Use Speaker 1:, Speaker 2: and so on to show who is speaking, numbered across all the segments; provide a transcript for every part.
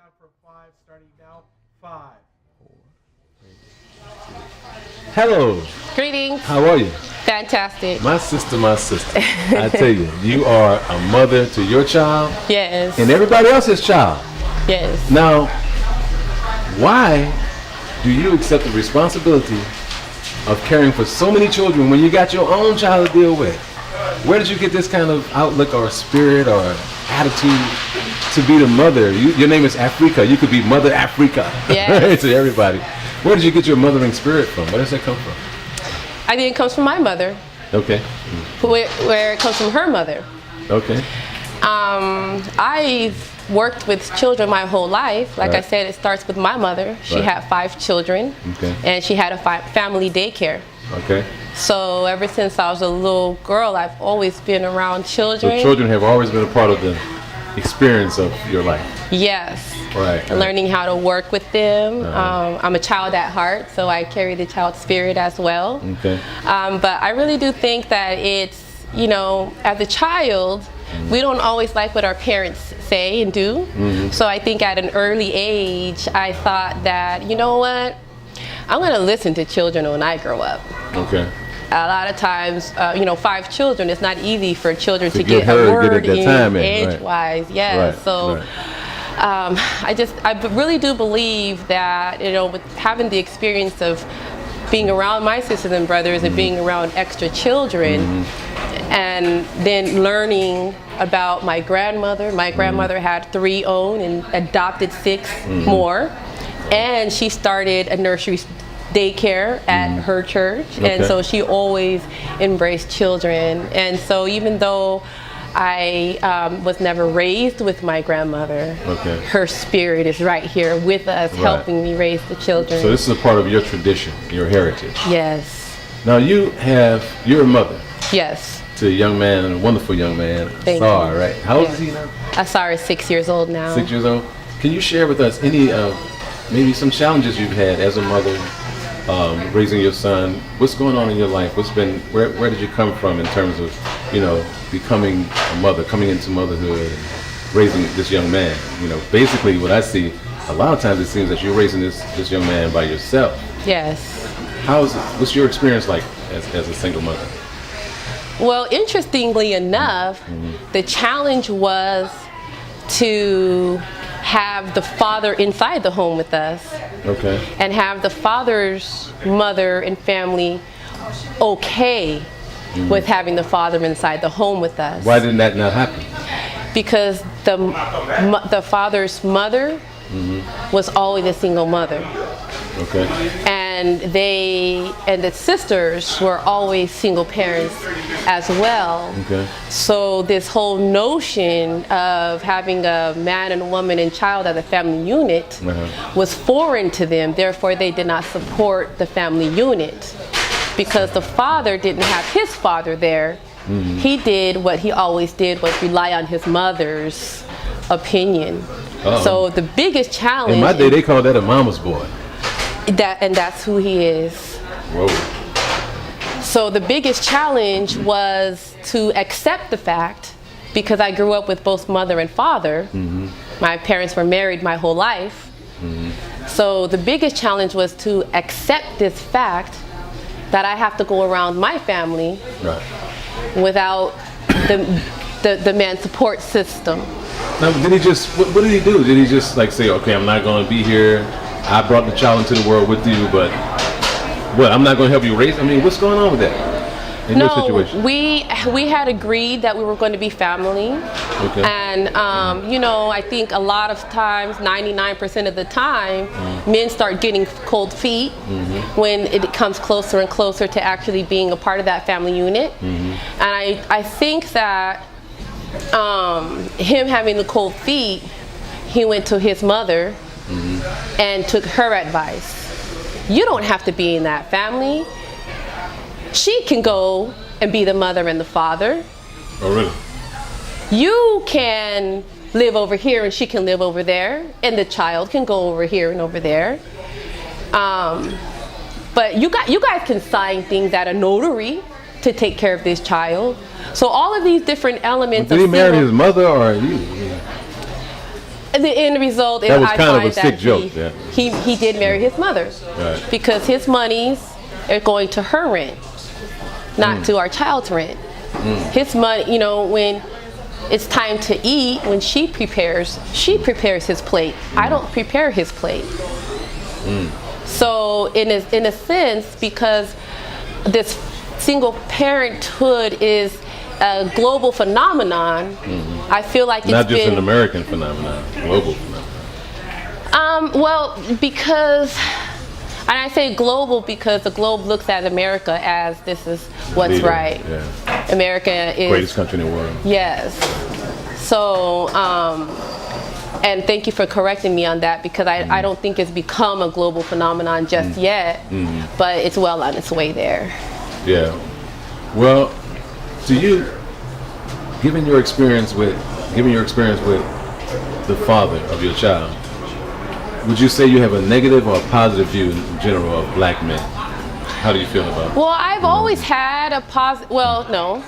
Speaker 1: have for 5 starting now. 5.
Speaker 2: Hello.
Speaker 3: Greetings.
Speaker 2: How are you?
Speaker 3: Fantastic.
Speaker 2: My sister. I tell you, you are a mother to your child.
Speaker 3: Yes.
Speaker 2: And everybody else's child.
Speaker 3: Yes.
Speaker 2: Now, why do you accept the responsibility of caring for so many children when you got your own child to deal with? Where did you get this kind of outlook or spirit or attitude to be the mother? Your name is Africa. You could be Mother Africa.
Speaker 3: Yes.
Speaker 2: To everybody. Where did you get your mothering spirit from? Where does that come from?
Speaker 3: I think it comes from my mother.
Speaker 2: Okay.
Speaker 3: Where it comes from her mother.
Speaker 2: Okay.
Speaker 3: I've worked with children my whole life. Like I said, it starts with my mother. She had 5 children.
Speaker 2: Okay.
Speaker 3: And she had a family daycare.
Speaker 2: Okay.
Speaker 3: So ever since I was a little girl, I've always been around children.
Speaker 2: So children have always been a part of the experience of your life.
Speaker 3: Yes.
Speaker 2: Right.
Speaker 3: Learning how to work with them. I'm a child at heart, so I carry the child spirit as well.
Speaker 2: Okay.
Speaker 3: But I really do think that it's, as a child, we don't always like what our parents say and do. So I think at an early age, I thought that, you know what, I'm going to listen to children when I grow up.
Speaker 2: Okay.
Speaker 3: A lot of times, 5 children, it's not easy for children to get a word in age-wise. Yes.
Speaker 2: Right.
Speaker 3: So.
Speaker 2: Right.
Speaker 3: I really do believe that, with having the experience of being around my sisters and brothers and being around extra children and then learning about my grandmother. My grandmother had 3 own and adopted 6 more. And she started a nursery daycare at her church. And so she always embraced children. And so even though I was never raised with my grandmother, her spirit is right here with us, helping me raise the children.
Speaker 2: So this is a part of your tradition, your heritage.
Speaker 3: Yes.
Speaker 2: Now you're a mother.
Speaker 3: Yes.
Speaker 2: To a young man, a wonderful young man, Asar, right? How old is he now?
Speaker 3: Asar is 6 years old now.
Speaker 2: 6 years old. Can you share with us any maybe some challenges you've had as a mother, raising your son? What's going on in your life? Where did you come from in terms of, becoming a mother, coming into motherhood, and raising this young man? Basically what I see, a lot of times it seems that you're raising this young man by yourself.
Speaker 3: Yes.
Speaker 2: What's your experience like as a single mother?
Speaker 3: Well, interestingly enough, the challenge was to have the father inside the home with us. Okay. And have the father's mother and family okay with having the father inside the home with us.
Speaker 2: Why didn't that not happen?
Speaker 3: Because the father's mother was always a single mother.
Speaker 2: Okay.
Speaker 3: And the sisters were always single parents as well. Okay. So this whole notion of having a man and a woman and child as a family unit was foreign to them. Therefore, they did not support the family unit. Because the father didn't have his father there. He did what he always did, was rely on his mother's opinion. So the biggest challenge...
Speaker 2: In my day, they called that a mama's boy.
Speaker 3: And that's who he is.
Speaker 2: Whoa.
Speaker 3: So the biggest challenge was to accept the fact, because I grew up with both mother and father. My parents were married my whole life. So the biggest challenge was to accept this fact that I have to go around my family without the man's support system.
Speaker 2: Now, did he just, what did he do? Did he just say, okay, I'm not going to be here, I brought the child into the world with you, but what, I'm not going to help you raise? I mean, what's going on with that in your situation?
Speaker 3: we had agreed that we were going to be family. Okay. And, I think a lot of times, 99% of the time, men start getting cold feet when it comes closer and closer to actually being a part of that family unit. And I think that him having the cold feet, he went to his mother and took her advice. You don't have to be in that family. She can go and be the mother and the father.
Speaker 2: Oh, really?
Speaker 3: You can live over here and she can live over there, and the child can go over here and over there. But you guys can sign things at a notary to take care of this child. So all of these different elements.
Speaker 2: Did he marry his mother or you?
Speaker 3: The end result is
Speaker 2: That was
Speaker 3: I
Speaker 2: kind of
Speaker 3: find
Speaker 2: a sick
Speaker 3: that
Speaker 2: joke, yeah.
Speaker 3: he did marry his mother,
Speaker 2: Right.
Speaker 3: because his monies are going to her rent, not to our child's rent. His money, you know, when it's time to eat, when she prepares his plate. I don't prepare his plate. So in a sense, because this single parenthood is a global phenomenon, I feel like it's
Speaker 2: Not just
Speaker 3: been
Speaker 2: an American phenomenon, global phenomenon.
Speaker 3: well, because, and I say global because the globe looks at America as this is what's
Speaker 2: Leader,
Speaker 3: right.
Speaker 2: yeah.
Speaker 3: America is
Speaker 2: Greatest country in the world.
Speaker 3: Yes. So, and thank you for correcting me on that, because I don't think it's become a global phenomenon just yet, but it's well on its way there.
Speaker 2: Yeah. Well, do you, given your experience with the father of your child, would you say you have a negative or a positive view in general of black men? How do you feel about it?
Speaker 3: Well, I've always had a positive. Well, no,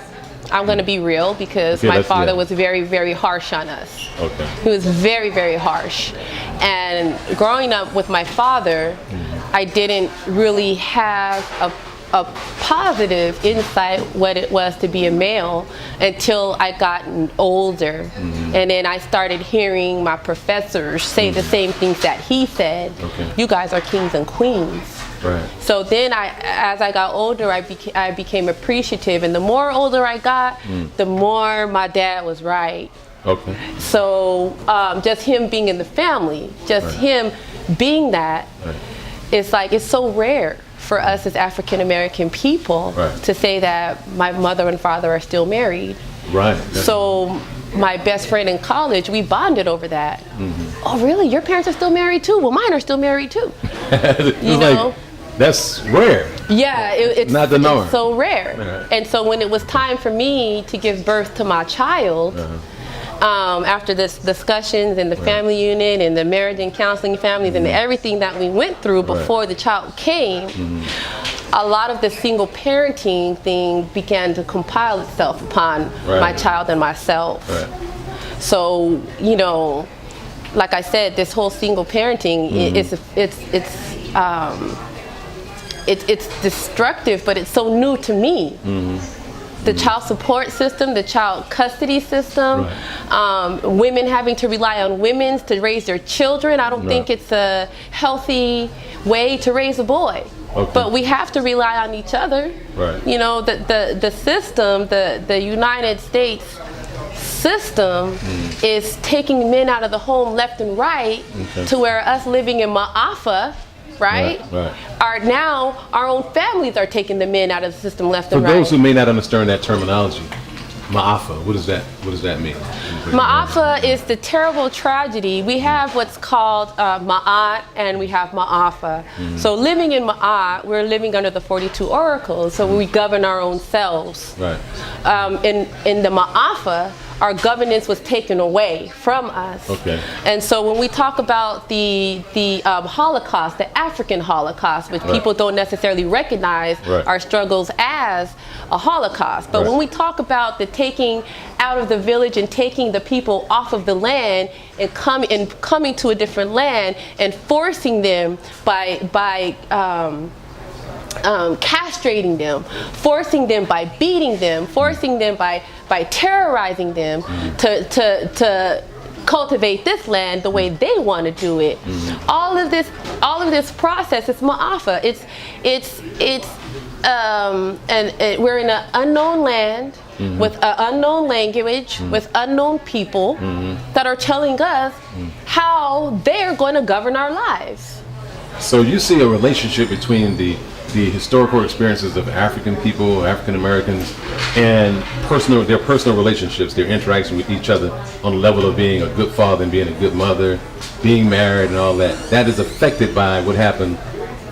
Speaker 3: I'm going to be real, because my father was very, very harsh on us.
Speaker 2: Okay.
Speaker 3: He was very, very harsh. And growing up with my father, I didn't really have a positive insight what it was to be a male until I got older. And then I started hearing my professors say the same things that he said.
Speaker 2: Okay.
Speaker 3: You guys are kings and queens.
Speaker 2: Right.
Speaker 3: So then as I got older, I became appreciative, and the more older I got, the more my dad was right.
Speaker 2: Okay.
Speaker 3: So just him being in the family, just him being that, it's like, it's so rare for us as African American people to say that my mother and father are still married.
Speaker 2: Right.
Speaker 3: So my best friend in college, we bonded over that. Oh, really? Your parents are still married too? Well, mine are still married too. You know?
Speaker 2: Like, that's rare.
Speaker 3: Yeah, it's
Speaker 2: not the norm.
Speaker 3: It's so rare. And so when it was time for me to give birth to my child, after this discussions in the family unit and the marriage and counseling families and everything that we went through before the child came, a lot of the single parenting thing began to compile itself upon my child and myself. So, you know, like I said, this whole single parenting, it's destructive, but it's so new to me. The child support system, the child custody system, women having to rely on women to raise their children. I don't think it's a healthy way to raise a boy. But we have to rely on each other. You know, the system, the United States system is taking men out of the home left and right, to where us living in Ma'afa, are now our own families are taking the men out of the system left and right.
Speaker 2: For those who may not understand that terminology, Ma'afa, what does that mean?
Speaker 3: Ma'afa is the terrible tragedy. We have what's called Ma'at, and we have Ma'afa. So living in Ma'at, we're living under the 42 oracles, so we govern our own selves. In the Ma'afa, our governance was taken away from us. And so when we talk about the Holocaust, the African Holocaust, which people don't necessarily recognize our struggles as a Holocaust, but when we talk about the taking out of the village and taking the people off of the land and coming to a different land and forcing them by castrating them, forcing them by beating them, forcing them by terrorizing them to cultivate this land the way they want to do it. All of this process is Ma'afa. And we're in an unknown land with an unknown language, with unknown people that are telling us how they're going to govern our lives.
Speaker 2: So you see a relationship between the historical experiences of African people, African Americans, and their personal relationships, their interaction with each other on the level of being a good father and being a good mother, being married and all that. That is affected by what happened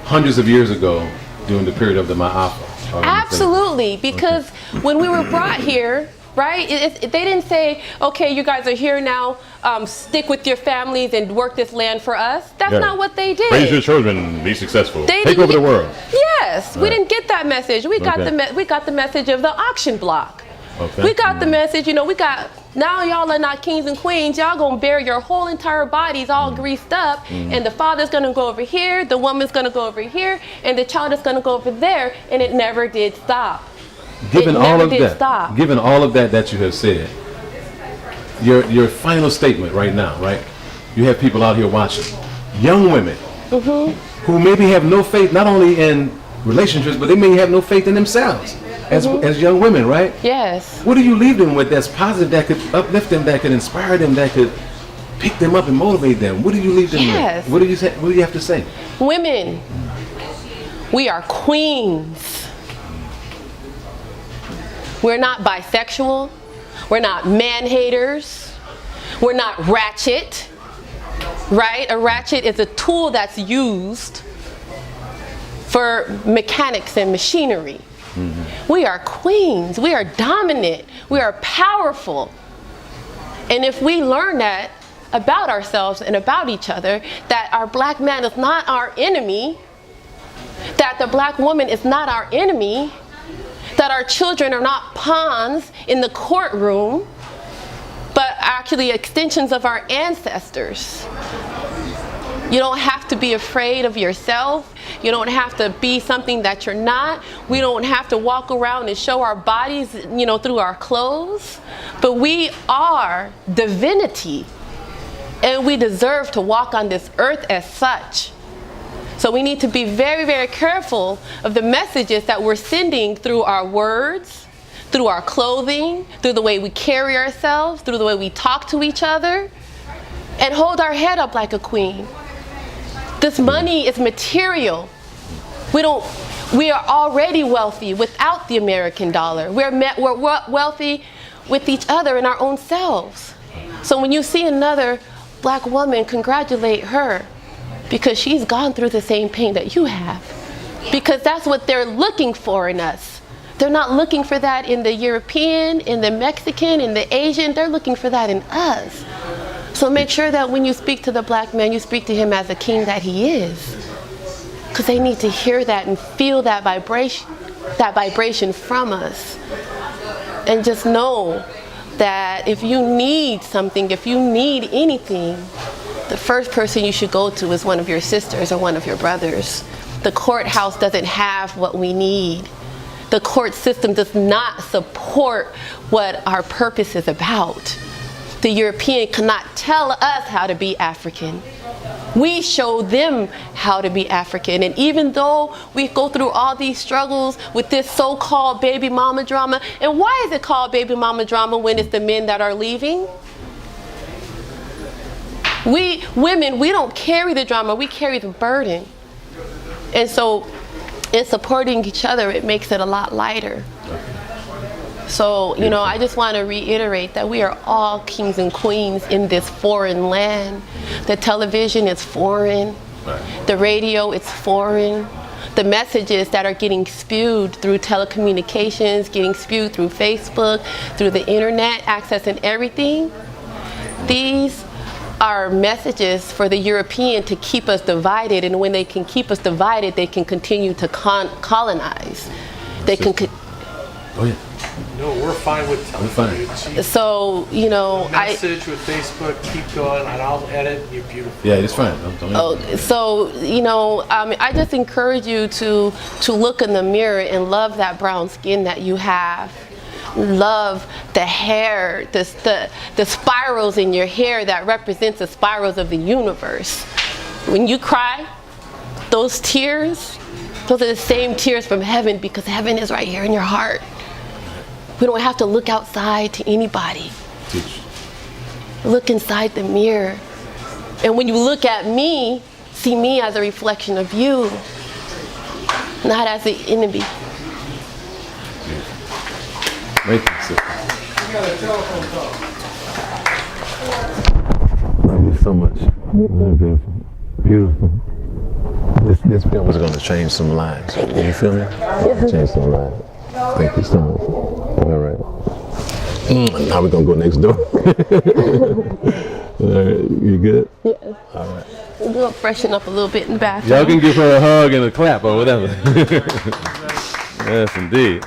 Speaker 2: hundreds of years ago during the period of the Ma'afa.
Speaker 3: Absolutely, because when we were brought here, they didn't say, okay, you guys are here now, stick with your families and work this land for us. That's not what they did.
Speaker 2: Raise your children, be successful, take over the world.
Speaker 3: Yes, we didn't get that message. We got the message of the auction block. We got the message, you know, we got Now y'all are not kings and queens. Y'all gonna bear your whole entire bodies all greased up, and the father's gonna go over here, the woman's gonna go over here, and the child is gonna go over there, and it never did stop.
Speaker 2: Given all of that that you have said, your final statement right now, right? You have people out here watching, young women who maybe have no faith, not only in relationships, but they may have no faith in themselves as young women, right?
Speaker 3: Yes.
Speaker 2: What do you leave them with that's positive, that could uplift them, that could inspire them, that could pick them up and motivate them? What do you leave them with? What do you have to say?
Speaker 3: Women, we are queens. We're not bisexual. We're not man-haters. We're not ratchet, right? A ratchet is a tool that's used for mechanics and machinery. We are queens. We are dominant. We are powerful. And if we learn that about ourselves and about each other, that our black man is not our enemy, that the black woman is not our enemy, that our children are not pawns in the courtroom, but actually extensions of our ancestors. You don't have to be afraid of yourself. You don't have to be something that you're not. We don't have to walk around and show our bodies, through our clothes. But we are divinity, and we deserve to walk on this earth as such. So we need to be very, very careful of the messages that we're sending through our words, through our clothing, through the way we carry ourselves, through the way we talk to each other, and hold our head up like a queen. This money is material. We are already wealthy without the American dollar. We're wealthy with each other and our own selves. So when you see another black woman, congratulate her, because she's gone through the same pain that you have. Because that's what they're looking for in us. They're not looking for that in the European, in the Mexican, in the Asian. They're looking for that in us. So make sure that when you speak to the black man, you speak to him as a king that he is. Because they need to hear that and feel that vibration from us. And just know that if you need something, if you need anything, the first person you should go to is one of your sisters or one of your brothers. The courthouse doesn't have what we need. The court system does not support what our purpose is about. The European cannot tell us how to be African. We show them how to be African. And even though we go through all these struggles with this so-called baby mama drama, and why is it called baby mama drama when it's the men that are leaving? We women, we don't carry the drama, we carry the burden. And so in supporting each other, it makes it a lot lighter. So, I just want to reiterate that we are all kings and queens in this foreign land. The television is foreign. The radio is foreign. The messages that are getting spewed through telecommunications, getting spewed through Facebook, through the internet, accessing everything, these are messages for the European to keep us divided. And when they can keep us divided, they can continue to colonize. They can...
Speaker 2: Oh, yeah.
Speaker 1: No, we're fine with television.
Speaker 3: So,
Speaker 1: message with Facebook, keep going, and I'll edit. You're beautiful.
Speaker 2: Yeah, it's fine.
Speaker 3: I just encourage you to look in the mirror and love that brown skin that you have. Love the hair, the spirals in your hair that represents the spirals of the universe. When you cry, those tears, those are the same tears from heaven, because heaven is right here in your heart. We don't have to look outside to anybody.
Speaker 2: Teach.
Speaker 3: Look inside the mirror. And when you look at me, see me as a reflection of you, not as the enemy.
Speaker 2: Wait a second. You got a telephone call. Love you so much. Beautiful. Beautiful. This film is going to change some lives. You feel me? Yes. Change some lives. Thank you so much. All right. Now we're going to go next door. All right. You good?
Speaker 3: Yes.
Speaker 2: All right.
Speaker 3: We'll go freshen up a little bit in the bathroom.
Speaker 2: Y'all can give her a hug and a clap or whatever. Yes, indeed.